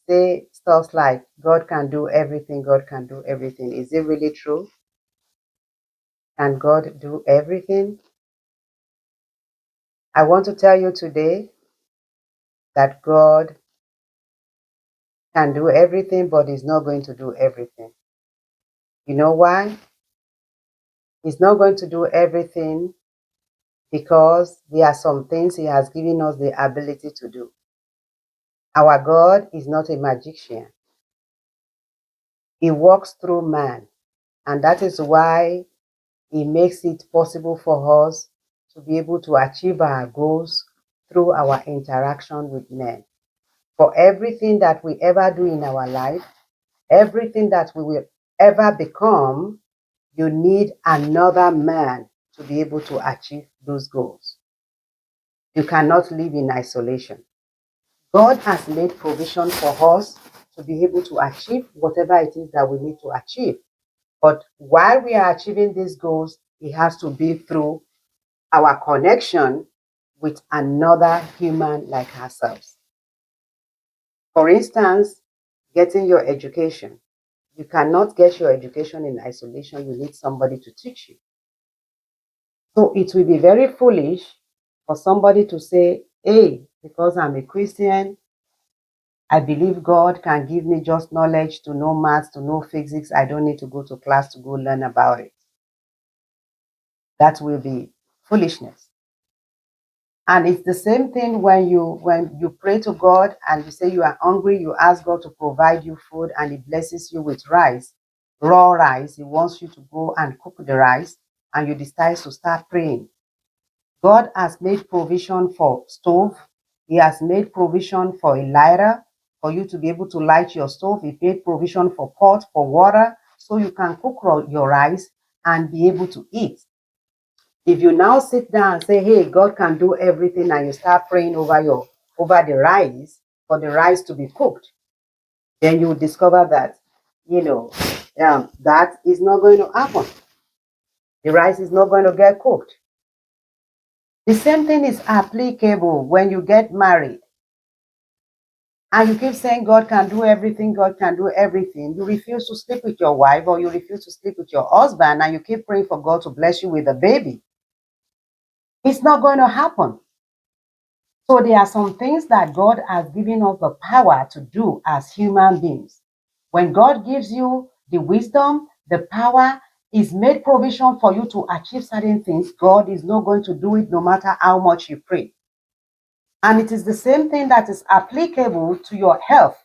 say stuff like, God can do everything, God can do everything. Is it really true? Can God do everything? I want to tell you today that God can do everything, but He's not going to do everything. You know why? He's not going to do everything because there are some things He has given us the ability to do. Our God is not a magician. He works through man, and that is why He makes it possible for us to be able to achieve our goals through our interaction with men. For everything that we ever do in our life, everything that we will ever become, you need another man to be able to achieve those goals. You cannot live in isolation. God has made provision for us to be able to achieve whatever it is that we need to achieve. But while we are achieving these goals, it has to be through our connection with another human like ourselves. For instance, getting your education. You cannot get your education in isolation. You need somebody to teach you. So it will be very foolish for somebody to say, hey, because I'm a Christian, I believe God can give me just knowledge to know maths, to know physics. I don't need to go to class to go learn about it. That will be foolishness. And it's the same thing when you pray to God and you say you are hungry, you ask God to provide you food and He blesses you with rice, raw rice. He wants you to go and cook the rice and you decide to start praying. God has made provision for stove. He has made provision for a lighter for you to be able to light your stove. He made provision for pot, for water, so you can cook your rice and be able to eat. If you now sit down and say, hey, God can do everything, and you start praying over the rice, for the rice to be cooked, then you will discover that, that is not going to happen. The rice is not going to get cooked. The same thing is applicable when you get married. And you keep saying God can do everything, God can do everything. You refuse to sleep with your wife or you refuse to sleep with your husband and you keep praying for God to bless you with a baby. It's not going to happen. So there are some things that God has given us the power to do as human beings. When God gives you the wisdom, the power, is made provision for you to achieve certain things, God is not going to do it no matter how much you pray. And it is the same thing that is applicable to your health.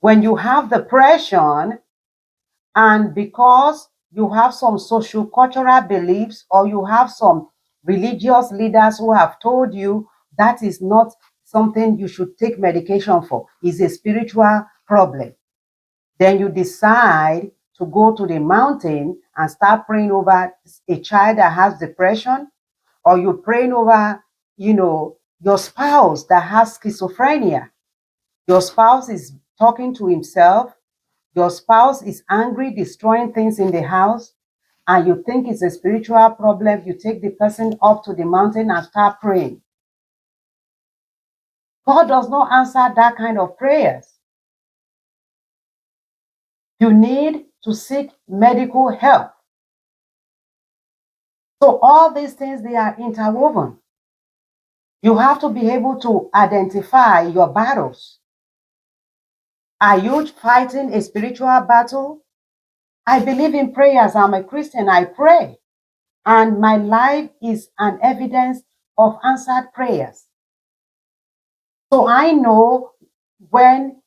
When you have depression, and because you have some social cultural beliefs or you have some religious leaders who have told you that is not something you should take medication for, it's a spiritual problem, then you decide to go to the mountain and start praying over a child that has depression, or you're praying over, your spouse that has schizophrenia. Your spouse is talking to himself. Your spouse is angry, destroying things in the house, and you think it's a spiritual problem. You take the person up to the mountain and start praying. God does not answer that kind of prayers. You need to seek medical help. So all these things, they are interwoven. You have to be able to identify your battles. Are you fighting a spiritual battle? I believe in prayers. I'm a Christian. I pray. And my life is an evidence of answered prayers. So I know when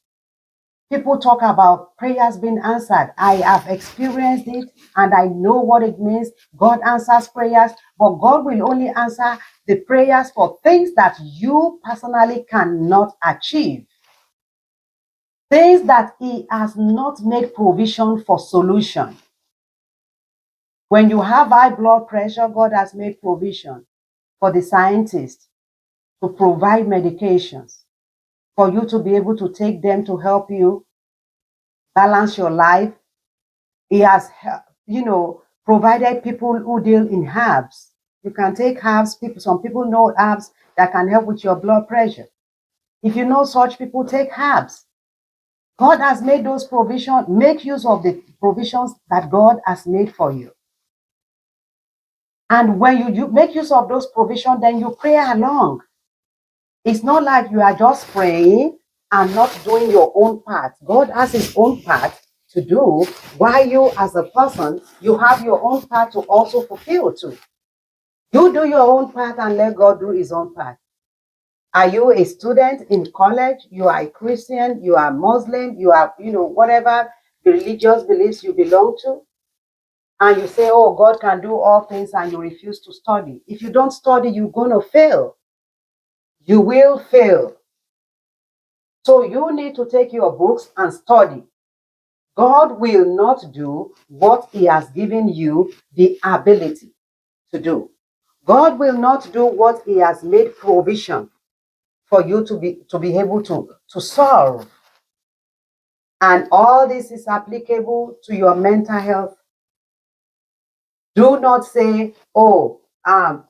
people talk about prayers being answered, I have experienced it and I know what it means. God answers prayers, but God will only answer the prayers for things that you personally cannot achieve. Things that He has not made provision for solution. When you have high blood pressure, God has made provision for the scientists to provide medications for you to be able to take them to help you balance your life. He has, provided people who deal in herbs. You can take herbs. Some people know herbs that can help with your blood pressure. If you know such people, take herbs. God has made those provisions. Make use of the provisions that God has made for you. And when you make use of those provisions, then you pray along. It's not like you are just praying and not doing your own part. God has his own part to do, while you as a person, you have your own part to also fulfill too. You do your own part and let God do his own part. Are you a student in college? You are a Christian, you are Muslim, you are, whatever religious beliefs you belong to. And you say, oh, God can do all things, and you refuse to study. If you don't study, you're going to fail. You will fail. So you need to take your books and study. God will not do what he has given you the ability to do. God will not do what he has made provision for you to be able to solve. And all this is applicable to your mental health. Do not say, oh,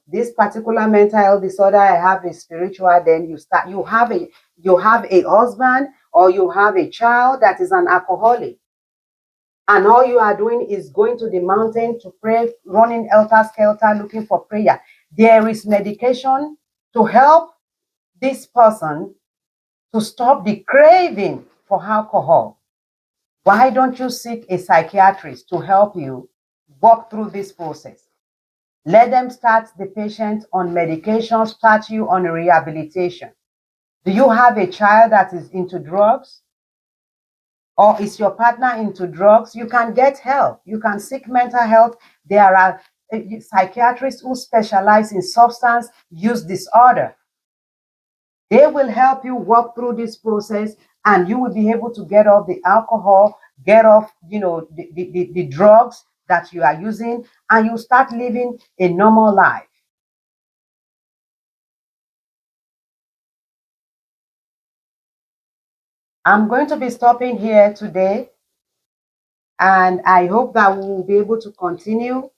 this particular mental health disorder I have is spiritual. Then you have a husband or you have a child that is an alcoholic, and all you are doing is going to the mountain to pray, running helter skelter looking for prayer. There is medication to help this person to stop the craving for alcohol. Why don't you seek a psychiatrist to help you walk through this process? Let them start the patient on medication, start you on rehabilitation. Do you have a child that is into drugs? Or is your partner into drugs? You can get help. You can seek mental health. There are psychiatrists who specialize in substance use disorder. They will help you walk through this process, and you will be able to get off the alcohol, get off, the drugs that you are using, and you start living a normal life. I'm going to be stopping here today, and I hope that we will be able to continue